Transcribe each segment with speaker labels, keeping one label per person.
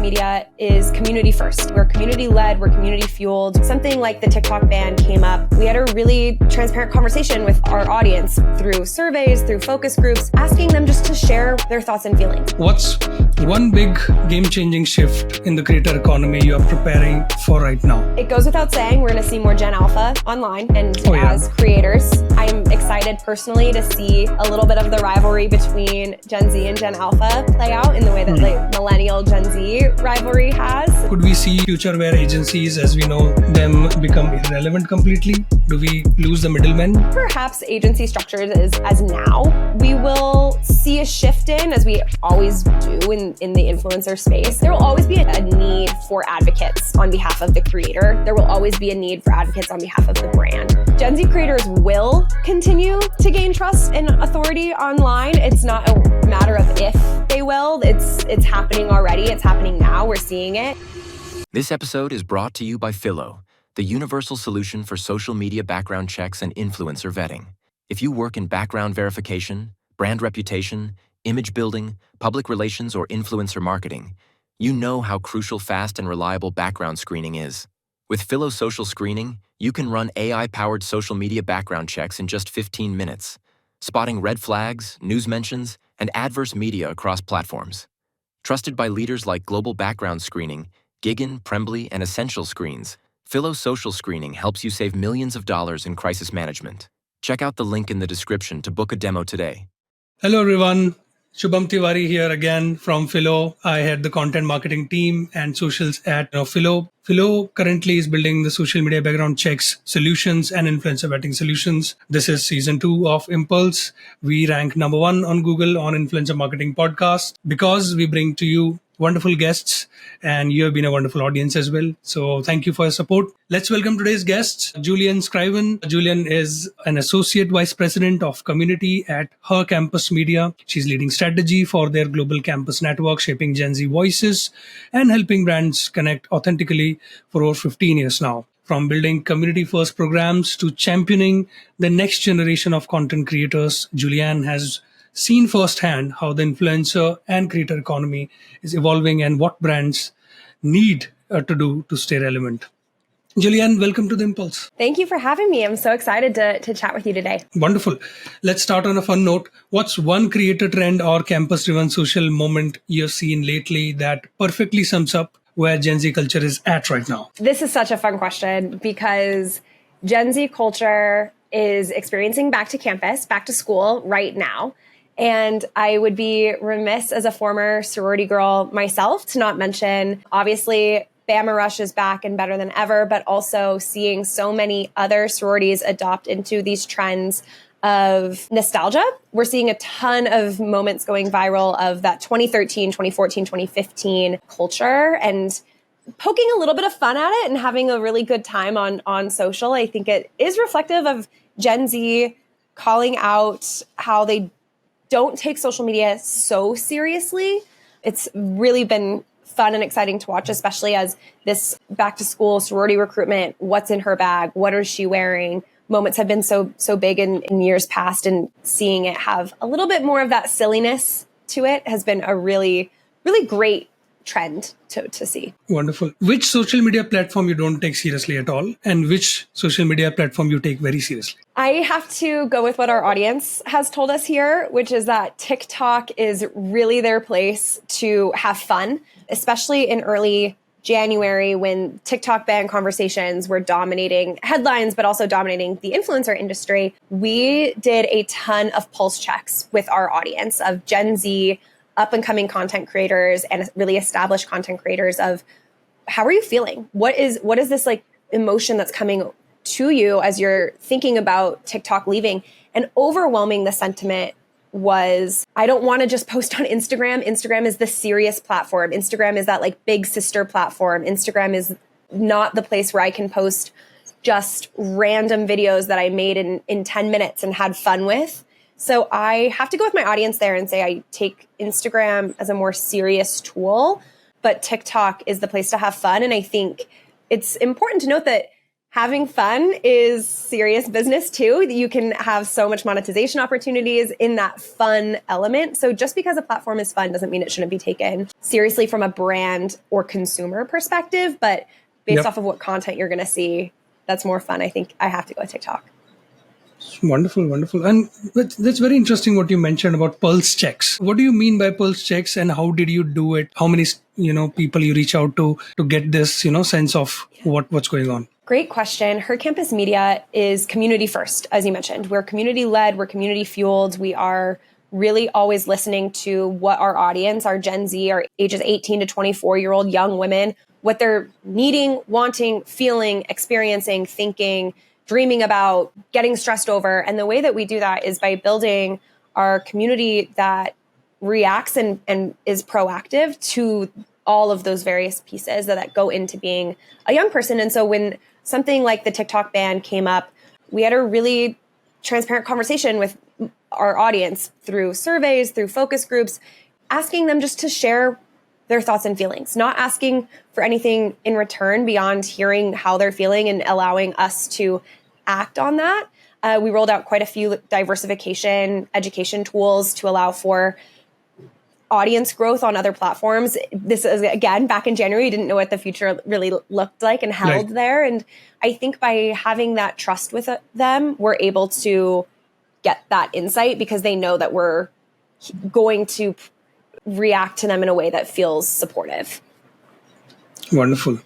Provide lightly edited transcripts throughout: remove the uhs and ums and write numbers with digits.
Speaker 1: media is community first. We're community led, we're community fueled. Something like the TikTok ban came up. We had a really transparent conversation with our audience through surveys, through focus groups, asking them just to share their thoughts and feelings.
Speaker 2: What's one big game-changing shift in the creator economy you are preparing for right now?
Speaker 1: It goes without saying, we're going to see more Gen Alpha online. And as creators, I am excited personally to see a little bit of the rivalry between Gen Z and Gen Alpha play out in the way that millennial Gen Z rivalry has.
Speaker 2: Could we see future where agencies, as we know them, become irrelevant completely? Do we lose the middlemen?
Speaker 1: Perhaps agency structures as now. We will see a shift in, as we always do in the influencer space. There will always be a need for advocates on behalf of the creator. There will always be a need for advocates on behalf of the brand. Gen Z creators will continue to gain trust and authority online. It's not a matter of if they will. It's happening already. It's happening now. We're seeing it.
Speaker 3: This episode is brought to you by Phyllo, the universal solution for social media background checks and influencer vetting. If you work in background verification, brand reputation, image building, public relations, or influencer marketing, you know how crucial fast and reliable background screening is. With Phyllo Social Screening, you can run AI-powered social media background checks in just 15 minutes, spotting red flags, news mentions, and adverse media across platforms. Trusted by leaders like Global Background Screening, Gigan, Prembly, and Essential Screens, Phyllo Social Screening helps you save millions of dollars in crisis management. Check out the link in the description to book a demo today.
Speaker 2: Hello everyone, Shubham Tiwari here again from Phyllo. I head the content marketing team and socials at Phyllo. Phyllo currently is building the social media background checks solutions and influencer vetting solutions. This is season 2 of Impulse. We rank number 1 on Google on influencer marketing podcast because we bring to you wonderful guests, and you have been a wonderful audience as well. So thank you for your support. Let's welcome today's guests, Julianne Skrivan. Julianne is an Associate Vice President of Community at Her Campus Media. She's leading strategy for their global campus network, shaping Gen Z voices and helping brands connect authentically for over 15 years now. From building community-first programs to championing the next generation of content creators, Julianne has seen firsthand how the influencer and creator economy is evolving and what brands need to do to stay relevant. Julianne, welcome to the Impulse.
Speaker 1: Thank you for having me. I'm so excited to chat with you today.
Speaker 2: Wonderful. Let's start on a fun note. What's one creator trend or campus-driven social moment you've seen lately that perfectly sums up where Gen Z culture is at right now?
Speaker 1: This is such a fun question because Gen Z culture is experiencing back to campus, back to school right now. And I would be remiss as a former sorority girl myself to not mention, obviously, Bama Rush is back and better than ever, but also seeing so many other sororities adopt into these trends of nostalgia. We're seeing a ton of moments going viral of that 2013, 2014, 2015 culture and poking a little bit of fun at it and having a really good time on social. I think it is reflective of Gen Z calling out how they don't take social media so seriously. It's really been fun and exciting to watch, especially as this back to school sorority recruitment, what's in her bag, what is she wearing? Moments have been so big in years past, and seeing it have a little bit more of that silliness to it has been a really, really great trend to see.
Speaker 2: Wonderful. Which social media platform you don't take seriously at all, and which social media platform you take very seriously?
Speaker 1: I have to go with what our audience has told us here, which is that TikTok is really their place to have fun, especially in early January when TikTok ban conversations were dominating headlines, but also dominating the influencer industry. We did a ton of pulse checks with our audience of Gen Z, up and coming content creators and really established content creators of how are you feeling? What is this like emotion that's coming to you as you're thinking about TikTok leaving? And overwhelming the sentiment was, I don't want to just post on Instagram. Instagram is the serious platform. Instagram is that like big sister platform. Instagram is not the place where I can post just random videos that I made in 10 minutes and had fun with. So I have to go with my audience there and say I take Instagram as a more serious tool, but TikTok is the place to have fun. And I think it's important to note that having fun is serious business too. You can have so much monetization opportunities in that fun element. So just because a platform is fun doesn't mean it shouldn't be taken seriously from a brand or consumer perspective. But based off of what content you're going to see, that's more fun. I think I have to go with TikTok.
Speaker 2: Wonderful, wonderful. And that's very interesting what you mentioned about pulse checks. What do you mean by pulse checks and how did you do it? How many, people you reach out to get this, sense of what's going on?
Speaker 1: Great question. Her Campus Media is community first, as you mentioned. We're community led, we're community fueled. We are really always listening to what our audience, our Gen Z, our ages 18 to 24-year-old young women, what they're needing, wanting, feeling, experiencing, thinking, dreaming about, getting stressed over. And the way that we do that is by building our community that reacts and is proactive to all of those various pieces that go into being a young person. And so when something like the TikTok ban came up, we had a really transparent conversation with our audience through surveys, through focus groups, asking them just to share their thoughts and feelings, not asking for anything in return beyond hearing how they're feeling and allowing us to act on that. We rolled out quite a few diversification education tools to allow for audience growth on other platforms. This is, again, back in January, you didn't know what the future really looked like and held there. And I think by having that trust with them, we're able to get that insight because they know that we're going to react to them in a way that feels supportive.
Speaker 2: Wonderful.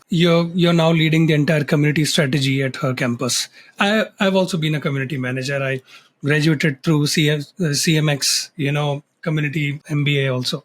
Speaker 2: You're now leading the entire community strategy at her campus. I've also been a community manager. I graduated through CMX, community MBA also.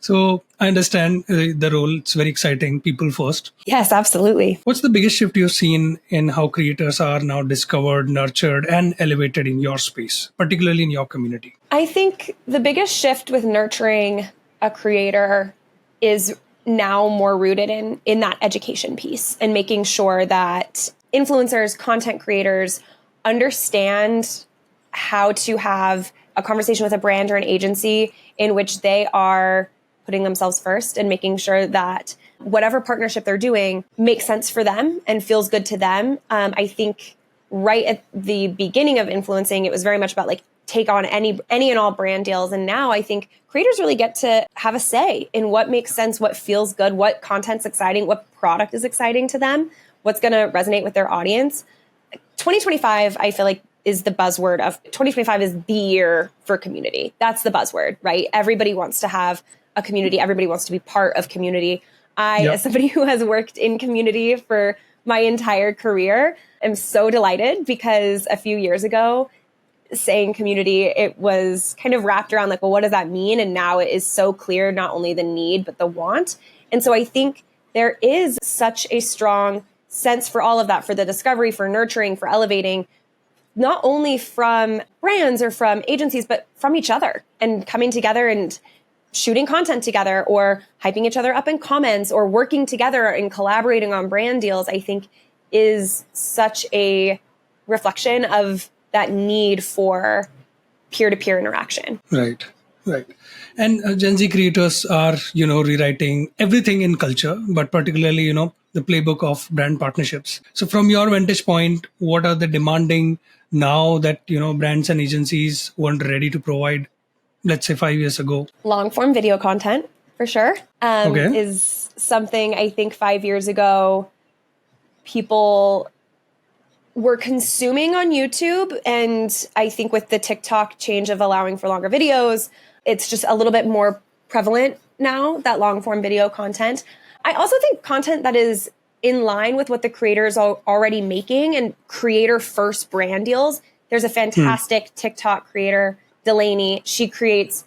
Speaker 2: So I understand the role. It's very exciting. People first.
Speaker 1: Yes, absolutely.
Speaker 2: What's the biggest shift you've seen in how creators are now discovered, nurtured, and elevated in your space, particularly in your community?
Speaker 1: I think the biggest shift with nurturing a creator is now more rooted in that education piece and making sure that influencers, content creators understand how to have a conversation with a brand or an agency in which they are putting themselves first and making sure that whatever partnership they're doing makes sense for them and feels good to them. I think right at the beginning of influencing, it was very much about take on any and all brand deals. And now I think creators really get to have a say in what makes sense, what feels good, what content's exciting, what product is exciting to them, what's going to resonate with their audience. 2025, I feel like, is the buzzword of 2025 is the year for community. That's the buzzword, right? Everybody wants to have a community. Everybody wants to be part of community. As somebody who has worked in community for my entire career, am so delighted because a few years ago, saying community, it was kind of wrapped around well, what does that mean? And now it is so clear, not only the need, but the want. And so I think there is such a strong sense for all of that, for the discovery, for nurturing, for elevating, not only from brands or from agencies, but from each other and coming together and shooting content together or hyping each other up in comments or working together and collaborating on brand deals, I think is such a reflection of that need for peer-to-peer interaction.
Speaker 2: Right. And Gen Z creators are, rewriting everything in culture, but particularly, the playbook of brand partnerships. So from your vantage point, what are the demanding now that, brands and agencies weren't ready to provide, let's say 5 years ago?
Speaker 1: Long form video content, for sure, is something I think 5 years ago, people were consuming on YouTube. And I think with the TikTok change of allowing for longer videos, it's just a little bit more prevalent now, that long form video content. I also think content that is in line with what the creators are already making and creator first brand deals. There's a fantastic TikTok creator, Delaney. She creates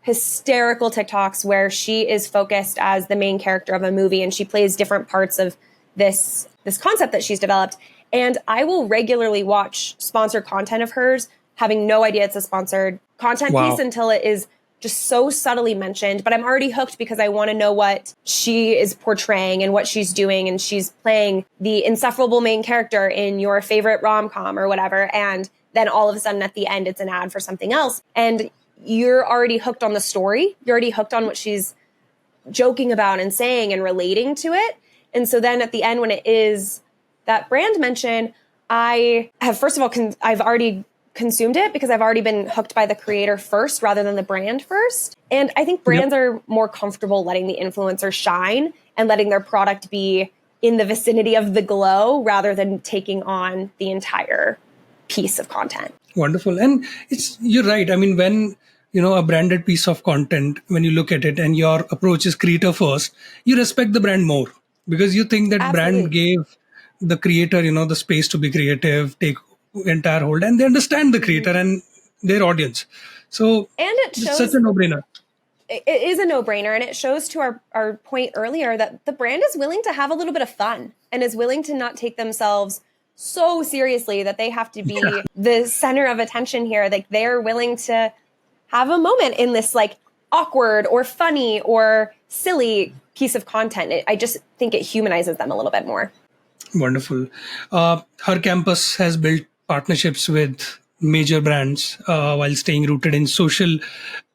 Speaker 1: hysterical TikToks where she is focused as the main character of a movie and she plays different parts of this concept that she's developed. And I will regularly watch sponsored content of hers, having no idea it's a sponsored content piece until it is just so subtly mentioned. But I'm already hooked because I want to know what she is portraying and what she's doing. And she's playing the insufferable main character in your favorite rom-com or whatever. And then all of a sudden at the end, it's an ad for something else. And you're already hooked on the story. You're already hooked on what she's joking about and saying and relating to it. And so then at the end, when it is that brand mention, I have, first of all, I've already consumed it because I've already been hooked by the creator first rather than the brand first. And I think brands are more comfortable letting the influencer shine and letting their product be in the vicinity of the glow rather than taking on the entire piece of content.
Speaker 2: Wonderful. And you're right. I mean, when, a branded piece of content, when you look at it and your approach is creator first, you respect the brand more because you think that
Speaker 1: Absolutely.
Speaker 2: brand gave the creator, the space to be creative, take entire hold, and they understand the creator and their audience. So
Speaker 1: and it shows,
Speaker 2: it's such a no-brainer.
Speaker 1: It is a no-brainer, and it shows to our point earlier that the brand is willing to have a little bit of fun and is willing to not take themselves so seriously that they have to be the center of attention here. Like, they're willing to have a moment in this like awkward or funny or silly piece of content. I just think it humanizes them a little bit more.
Speaker 2: Wonderful. Her campus has built partnerships with major brands while staying rooted in social,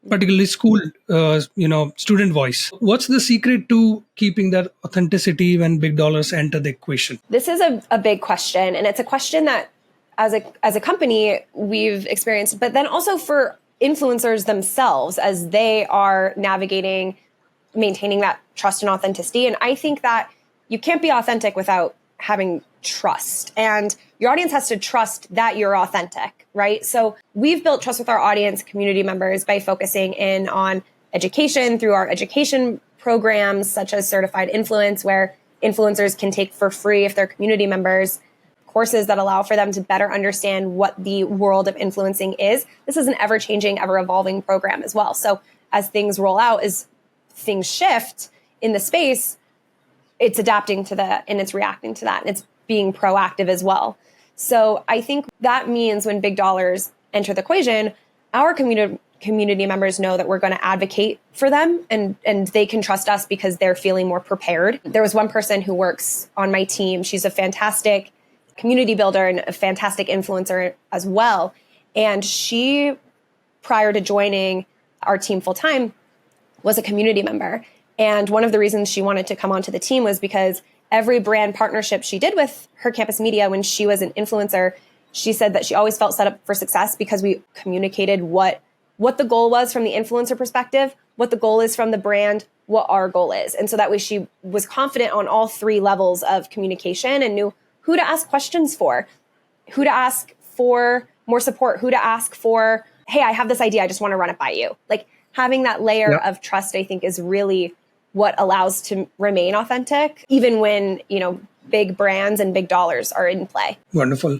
Speaker 2: particularly school, student voice. What's the secret to keeping that authenticity when big dollars enter the equation?
Speaker 1: This is a big question, and it's a question that as a company we've experienced, but then also for influencers themselves as they are navigating, maintaining that trust and authenticity. And I think that you can't be authentic without having trust, and your audience has to trust that you're authentic, right? So we've built trust with our audience, community members, by focusing in on education through our education programs, such as Certified Influence, where influencers can take for free, if they're community members, courses that allow for them to better understand what the world of influencing is. This is an ever-changing, ever-evolving program as well. So as things roll out, as things shift in the space, it's adapting to that and it's reacting to that, and it's being proactive as well. So I think that means when big dollars enter the equation, our community members know that we're going to advocate for them, and they can trust us because they're feeling more prepared. There was one person who works on my team. She's a fantastic community builder and a fantastic influencer as well. And she, prior to joining our team full time, was a community member. And one of the reasons she wanted to come onto the team was because every brand partnership she did with her campus media when she was an influencer, she said that she always felt set up for success because we communicated what the goal was from the influencer perspective, what the goal is from the brand, what our goal is. And so that way she was confident on all three levels of communication and knew who to ask questions for, who to ask for more support, who to ask for, hey, I have this idea, I just want to run it by you. Like, having that layer of trust, I think, is really what allows to remain authentic, even when, big brands and big dollars are in play.
Speaker 2: Wonderful.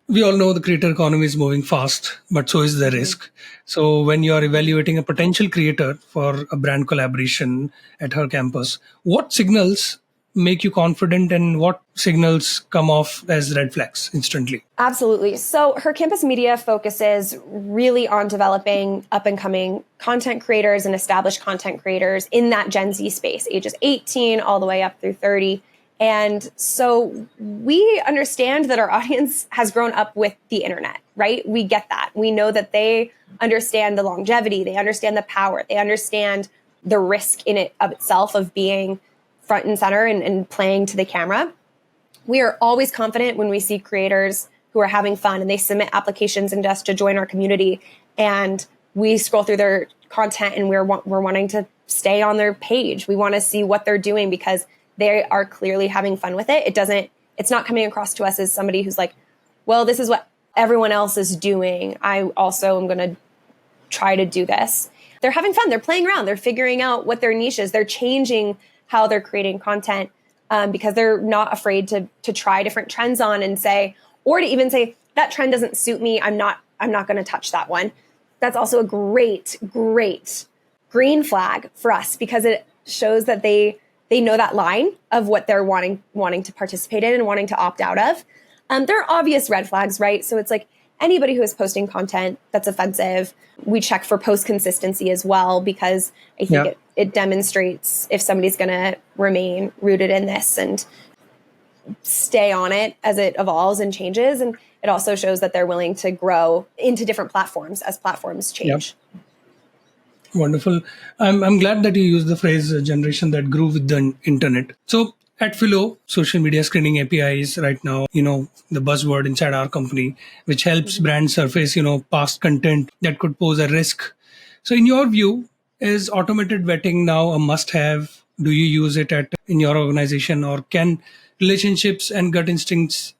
Speaker 2: We all know the creator economy is moving fast, but so is the risk. So when you're evaluating a potential creator for a brand collaboration at her campus, what signals make you confident and what signals come off as red flags instantly?
Speaker 1: Absolutely. So her campus media focuses really on developing up and coming content creators and established content creators in that Gen Z space, ages 18 all the way up through 30. And so we understand that our audience has grown up with the internet, right? We get that. We know that they understand the longevity, they understand the power, they understand the risk in it of itself of being front and center and playing to the camera. We are always confident when we see creators who are having fun and they submit applications and just to join our community, and we scroll through their content and we're wanting to stay on their page. We want to see what they're doing because they are clearly having fun with it. It's not coming across to us as somebody who's like, well, this is what everyone else is doing, I also am going to try to do this. They're having fun. They're playing around. They're figuring out what their niche is. They're changing how they're creating content because they're not afraid to try different trends on and say, or to even say, that trend doesn't suit me. I'm not going to touch that one. That's also a great, great green flag for us because it shows that they know that line of what they're wanting to participate in and wanting to opt out of. There are obvious red flags, right? So it's like anybody who is posting content that's offensive, we check for post consistency as well, because I think it demonstrates if somebody's going to remain rooted in this and stay on it as it evolves and changes. And it also shows that they're willing to grow into different platforms as platforms change.
Speaker 2: Yep. Wonderful. I'm glad that you used the phrase generation that grew with the internet. So At Phyllo, social media screening API is right now, the buzzword inside our company, which helps brands surface, past content that could pose a risk. So in your view, is automated vetting now a must have? Do you use it in your organization, or can relationships and gut instincts,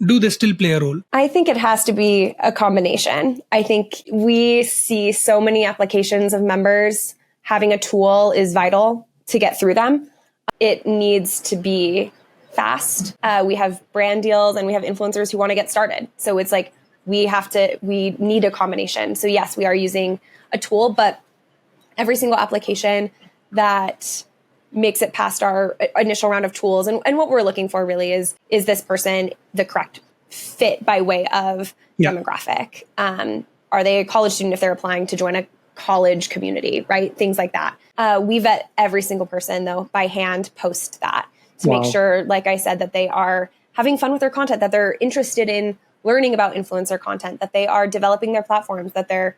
Speaker 2: do they still play a role?
Speaker 1: I think it has to be a combination. I think we see so many applications of members. Having a tool is vital to get through them. It needs to be fast. We have brand deals and we have influencers who want to get started. So it's like we need a combination. So yes, we are using a tool, but every single application that makes it past our initial round of tools. And what we're looking for really is this person the correct fit by way of demographic? Are they a college student if they're applying to join a college community, right? Things like that. We vet every single person though by hand post that to make sure, like I said, that they are having fun with their content, that they're interested in learning about influencer content, that they are developing their platforms, that they're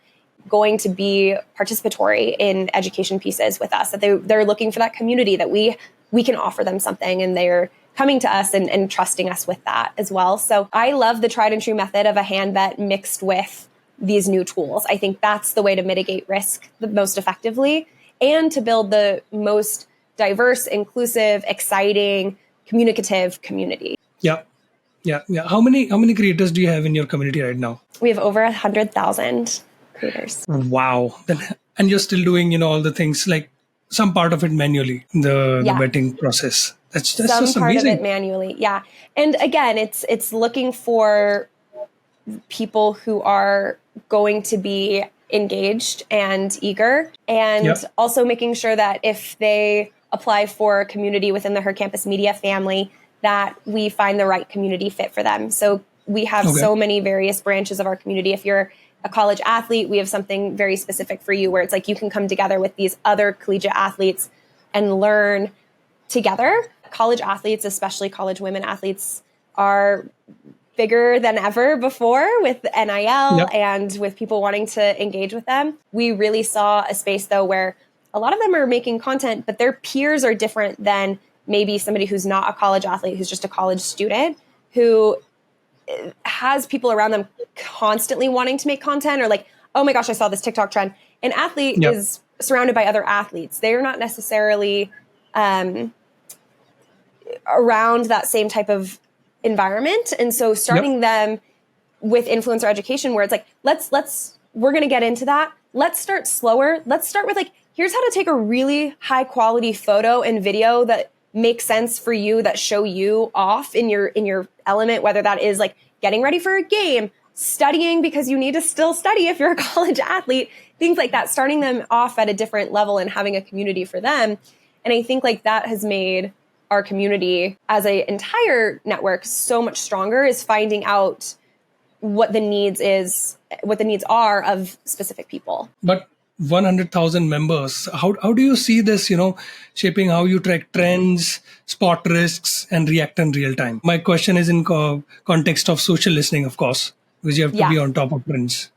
Speaker 1: going to be participatory in education pieces with us, that they're looking for that community, that we can offer them something, and they're coming to us and trusting us with that as well. So I love the tried and true method of a hand vet mixed with these new tools. I think that's the way to mitigate risk the most effectively and to build the most diverse, inclusive, exciting, communicative community.
Speaker 2: Yeah. How many creators do you have in your community right now?
Speaker 1: We have over 100,000 creators.
Speaker 2: Wow. And you're still doing, all the things, like some part of it manually, the vetting process. That's
Speaker 1: some
Speaker 2: just
Speaker 1: part
Speaker 2: amazing.
Speaker 1: of it manually. Yeah. And again, it's looking for people who are going to be engaged and eager, and also making sure that if they apply for a community within the Her Campus Media family, that we find the right community fit for them. So we have so many various branches of our community. If you're a college athlete, we have something very specific for you where it's like you can come together with these other collegiate athletes and learn together. College athletes, especially college women athletes, are bigger than ever before with NIL and with people wanting to engage with them. We really saw a space though where a lot of them are making content, but their peers are different than maybe somebody who's not a college athlete, who's just a college student, who has people around them constantly wanting to make content, or like, oh my gosh, I saw this TikTok trend. An athlete is surrounded by other athletes. They are not necessarily around that same type of environment. And so starting them with influencer education where it's like, we're going to get into that. Let's start slower. Let's start with like, here's how to take a really high quality photo and video that makes sense for you, that show you off in your element, whether that is like getting ready for a game, studying because you need to still study if you're a college athlete, things like that, starting them off at a different level and having a community for them. And I think like that has made our community as an entire network so much stronger, is finding out what the needs are of specific people.
Speaker 2: But 100,000 members, how do you see this, shaping how you track trends, spot risks, and react in real time? My question is in context of social listening, of course, because you have to be on top of trends.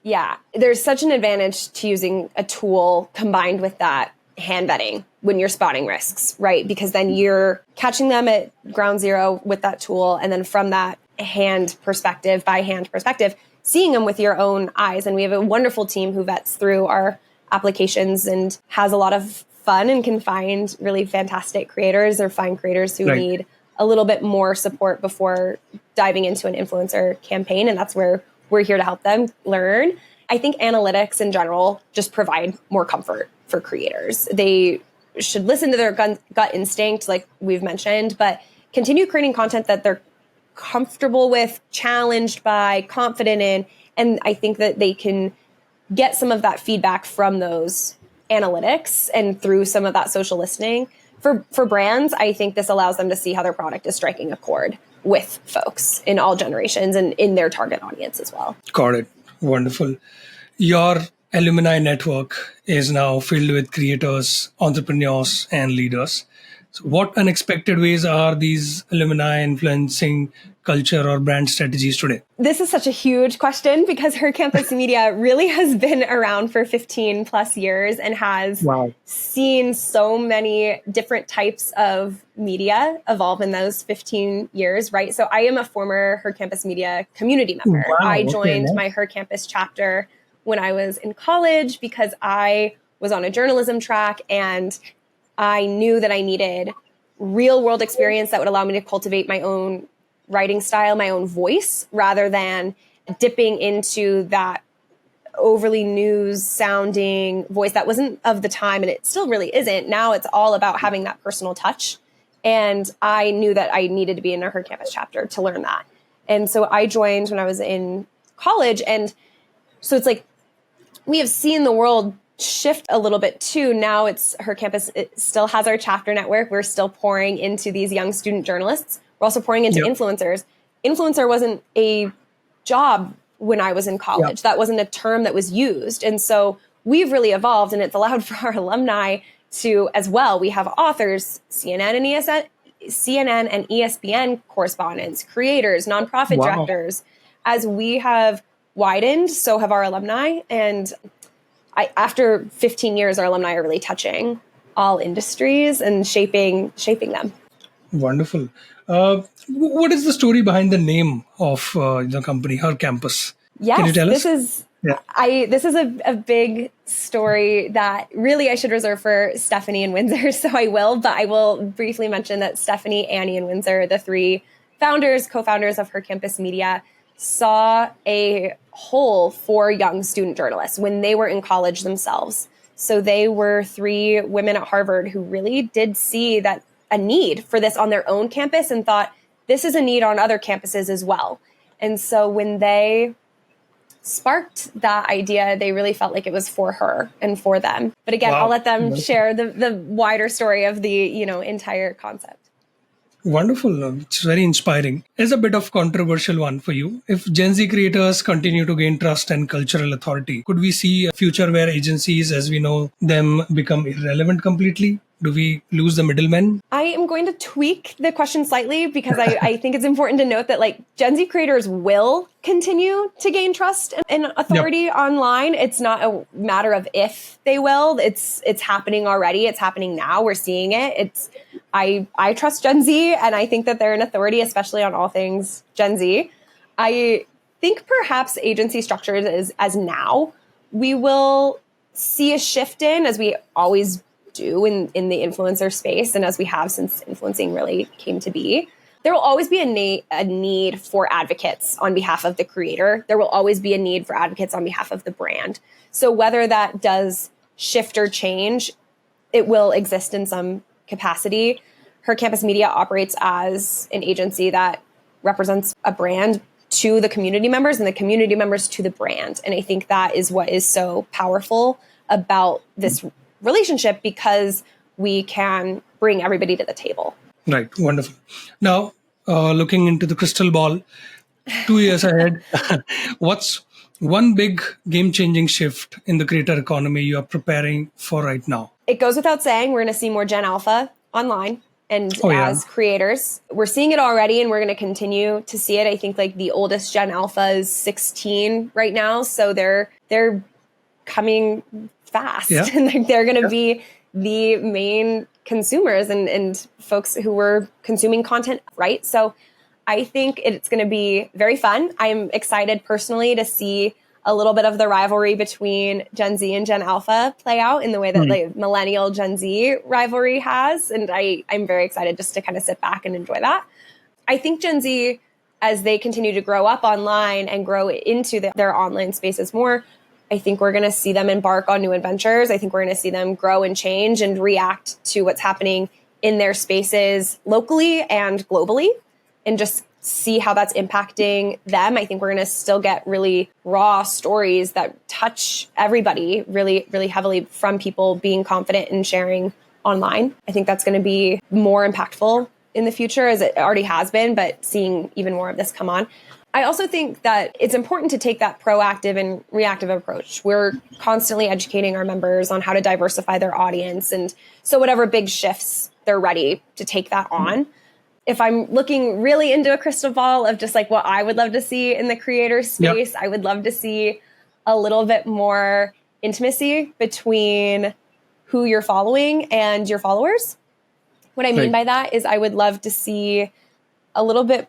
Speaker 1: Yeah, there's such an advantage to using a tool combined with that hand vetting when you're spotting risks, right? Because then you're catching them at ground zero with that tool. And then from that by hand perspective, seeing them with your own eyes. And we have a wonderful team who vets through our applications and has a lot of fun and can find really fantastic creators, or find creators who need a little bit more support before diving into an influencer campaign. And that's where we're here to help them learn. I think analytics in general just provide more comfort for creators. They should listen to their gut instinct, like we've mentioned, but continue creating content that they're comfortable with, challenged by, confident in. And I think that they can get some of that feedback from those analytics and through some of that social listening. For brands, I think this allows them to see how their product is striking a chord with folks in all generations and in their target audience as well.
Speaker 2: Got it. Wonderful. Your alumni network is now filled with creators, entrepreneurs, and leaders. So what unexpected ways are these alumni influencing culture or brand strategies today?
Speaker 1: This is such a huge question because Her Campus Media really has been around for 15 plus years and has seen so many different types of media evolve in those 15 years, right? So I am a former Her Campus Media community member. I joined my Her Campus chapter when I was in college because I was on a journalism track and I knew that I needed real world experience that would allow me to cultivate my own writing style, my own voice, rather than dipping into that overly news sounding voice that wasn't of the time. And it still really isn't. Now it's all about having that personal touch. And I knew that I needed to be in a Her Campus chapter to learn that. And so I joined when I was in college. And so it's like, we have seen the world shift a little bit too. Now it's Her Campus, it still has our chapter network. We're still pouring into these young student journalists. We're also pouring into influencers. Influencer wasn't a job when I was in college. That wasn't a term that was used. And so we've really evolved, and it's allowed for our alumni to as well. We have authors, CNN and ESPN correspondents, creators, nonprofit directors. As we have widened, so have our alumni. And after 15 years, our alumni are really touching all industries and shaping them.
Speaker 2: Wonderful. What is the story behind the name of the company, Her Campus?
Speaker 1: Yes,
Speaker 2: can you tell us?
Speaker 1: This is a big story that really I should reserve for Stephanie and Windsor, so I will. But I will briefly mention that Stephanie, Annie, and Windsor, the three co-founders of Her Campus Media, saw a hole for young student journalists when they were in college themselves. So they were three women at Harvard who really did see that a need for this on their own campus and thought this is a need on other campuses as well. And so when they sparked that idea, they really felt like it was for her and for them. But again, I'll let them share the wider story of the entire concept.
Speaker 2: Wonderful. It's very inspiring. As a bit of controversial one for you, if Gen Z creators continue to gain trust and cultural authority, could we see a future where agencies as we know them become irrelevant completely? Do we lose the middlemen?
Speaker 1: I am going to tweak the question slightly because I think it's important to note that Gen Z creators will continue to gain trust and authority online. It's not a matter of if they will. It's happening already. It's happening now. We're seeing it. I trust Gen Z, and I think that they're an authority, especially on all things Gen Z. I think perhaps agency structures as now, we will see a shift in, as we always do in the influencer space, and as we have since influencing really came to be. There will always be a need for advocates on behalf of the creator. There will always be a need for advocates on behalf of the brand. So whether that does shift or change, it will exist in some capacity. Her Campus Media operates as an agency that represents a brand to the community members and the community members to the brand. And I think that is what is so powerful about this relationship, because we can bring everybody to the table.
Speaker 2: Right. Wonderful. Now, looking into the crystal ball, 2 years ahead, what's one big game-changing shift in the creator economy you are preparing for right now?
Speaker 1: It goes without saying, we're going to see more Gen Alpha online. And as creators, we're seeing it already, and we're going to continue to see it. I think the oldest Gen Alpha is 16 right now. So they're coming fast, and they're going to be the main consumers and folks who were consuming content, right? So I think it's going to be very fun. I'm excited personally to see a little bit of the rivalry between Gen Z and Gen Alpha play out in the way that the millennial Gen Z rivalry has. And I'm very excited just to kind of sit back and enjoy that. I think Gen Z, as they continue to grow up online and grow into their online spaces more, I think we're going to see them embark on new adventures. I think we're going to see them grow and change and react to what's happening in their spaces locally and globally, and just see how that's impacting them. I think we're going to still get really raw stories that touch everybody really, really heavily from people being confident in sharing online. I think that's going to be more impactful in the future, as it already has been, but seeing even more of this come on. I also think that it's important to take that proactive and reactive approach. We're constantly educating our members on how to diversify their audience. And so whatever big shifts, they're ready to take that on. if I'm looking really into a crystal ball of just like what I would love to see in the creator space, I would love to see a little bit more intimacy between who you're following and your followers. What I mean by that is I would love to see a little bit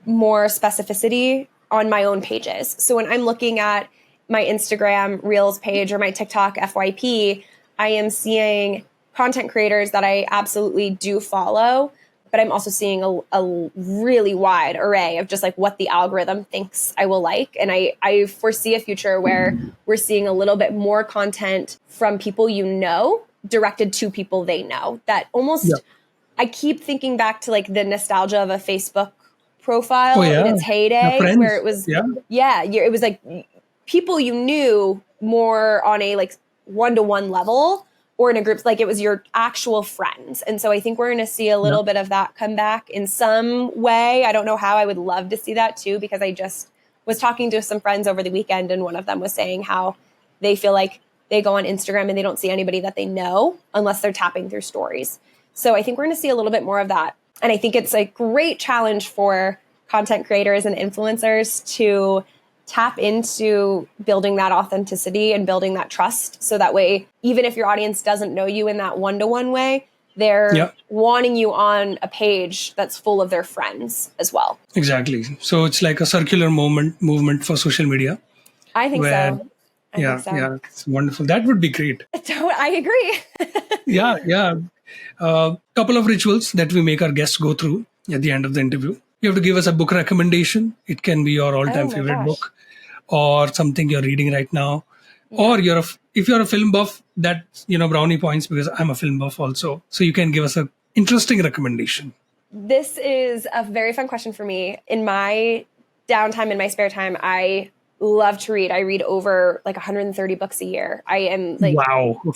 Speaker 1: more specificity on my own pages. So when I'm looking at my Instagram Reels page or my TikTok FYP, I am seeing content creators that I absolutely do follow, but I'm also seeing a really wide array of just like what the algorithm thinks I will like. And I foresee a future where we're seeing a little bit more content from people you know, directed to people they know. That almost, I keep thinking back to like the nostalgia of a Facebook profile in its heyday, where it was, it was like people you knew more on a like one-to-one level, or in a group, like it was your actual friends. And so I think we're going to see a little bit of that come back in some way. I don't know how. I would love to see that too, because I just was talking to some friends over the weekend, and one of them was saying how they feel like they go on Instagram and they don't see anybody that they know unless they're tapping through stories. So I think we're going to see a little bit more of that. And I think it's a great challenge for content creators and influencers to tap into building that authenticity and building that trust. So that way, even if your audience doesn't know you in that one-to-one way, they're wanting you on a page that's full of their friends as well.
Speaker 2: Exactly. So it's like a circular movement for social media.
Speaker 1: I think so.
Speaker 2: Yeah, it's wonderful. That would be great.
Speaker 1: I agree.
Speaker 2: Couple of rituals that we make our guests go through at the end of the interview. You have to give us a book recommendation. It can be your all-time favorite book, or something you're reading right now, or if you're a film buff, that's brownie points, because I'm a film buff also. So you can give us an interesting recommendation.
Speaker 1: This is a very fun question for me. In my downtime, in my spare time, I love to read. I read over like 130 books a year. I am like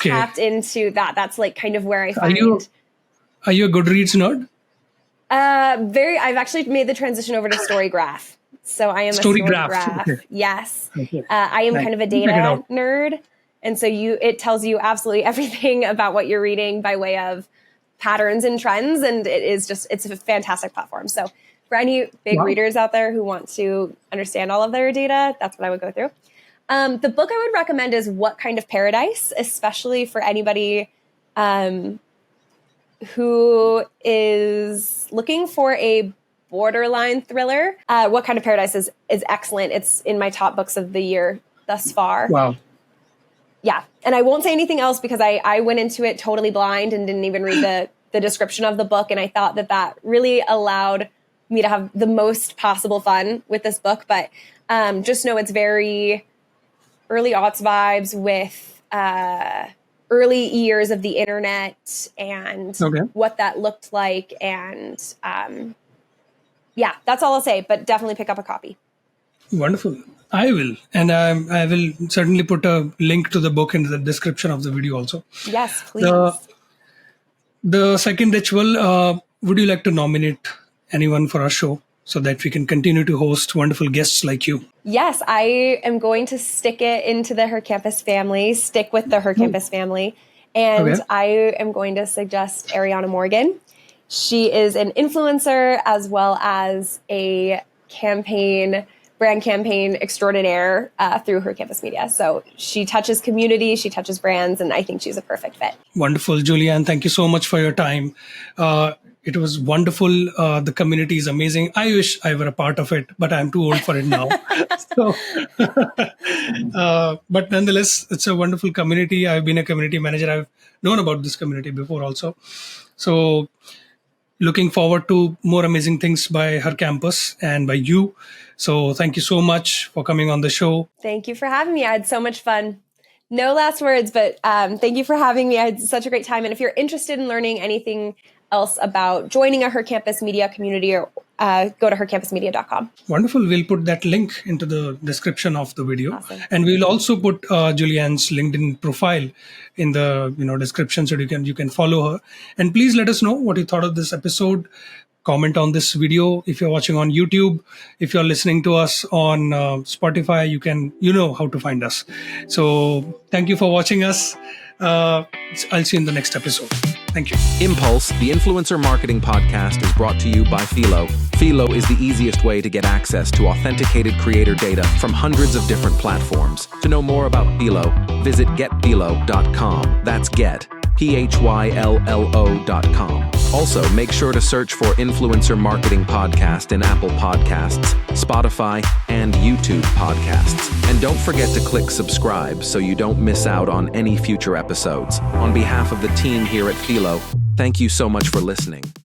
Speaker 1: tapped into that. That's like kind of where I find.
Speaker 2: Are you a Goodreads nerd?
Speaker 1: I've actually made the transition over to Storygraph. So I am a Storygraph. Okay. Yes. Okay. I am kind of a data nerd. And so it tells you absolutely everything about what you're reading by way of patterns and trends. And it's a fantastic platform. So for any big readers out there who want to understand all of their data, that's what I would go through. The book I would recommend is What Kind of Paradise, especially for anybody who is looking for a borderline thriller. What Kind of Paradise is excellent. It's in my top books of the year thus far.
Speaker 2: Wow.
Speaker 1: Yeah. And I won't say anything else because I went into it totally blind and didn't even read the description of the book. And I thought that really allowed me to have the most possible fun with this book. But just know it's very early aughts vibes with early years of the internet and what that looked like. And that's all I'll say, but definitely pick up a copy.
Speaker 2: Wonderful. I will. And I will certainly put a link to the book in the description of the video also.
Speaker 1: Yes, please.
Speaker 2: The second ritual, would you like to nominate anyone for our show so that we can continue to host wonderful guests like you?
Speaker 1: Yes, I am going to stick it into the Her Campus family, stick with the Her Campus family. And I am going to suggest Ariana Morgan. She is an influencer as well as a brand campaign extraordinaire through Her Campus Media. So she touches community, she touches brands, and I think she's a perfect fit. Wonderful.
Speaker 2: Julianne, thank you so much for your time. It was wonderful. The community is amazing. I wish I were a part of it, but I'm too old for it now. But nonetheless, it's a wonderful community. I've been a community manager. I've known about this community before also. So looking forward to more amazing things by Her Campus and by you. So thank you so much for coming on the show. Thank you for having me. I had so much fun. No last words, but thank you for having me. I had such a great time. And if you're interested in learning anything else about joining a Her Campus Media community, or go to hercampusmedia.com. Wonderful. We'll put that link into the description of the video. Awesome. And we'll also put Julianne's LinkedIn profile in the description so you can follow her. And please let us know what you thought of this episode. comment on this video. If you're watching on YouTube, if you're listening to us on Spotify, you know how to find us. So thank you for watching us. I'll see you in the next episode. Thank you.
Speaker 4: Impulse, the influencer marketing podcast, is brought to you by Phyllo. Phyllo is the easiest way to get access to authenticated creator data from hundreds of different platforms. To know more about Phyllo, visit getphyllo.com. That's get, PHYLLO.com. Also, make sure to search for Influencer Marketing Podcast in Apple Podcasts, Spotify, and YouTube Podcasts. And don't forget to click subscribe so you don't miss out on any future episodes. On behalf of the team here at Phyllo, thank you so much for listening.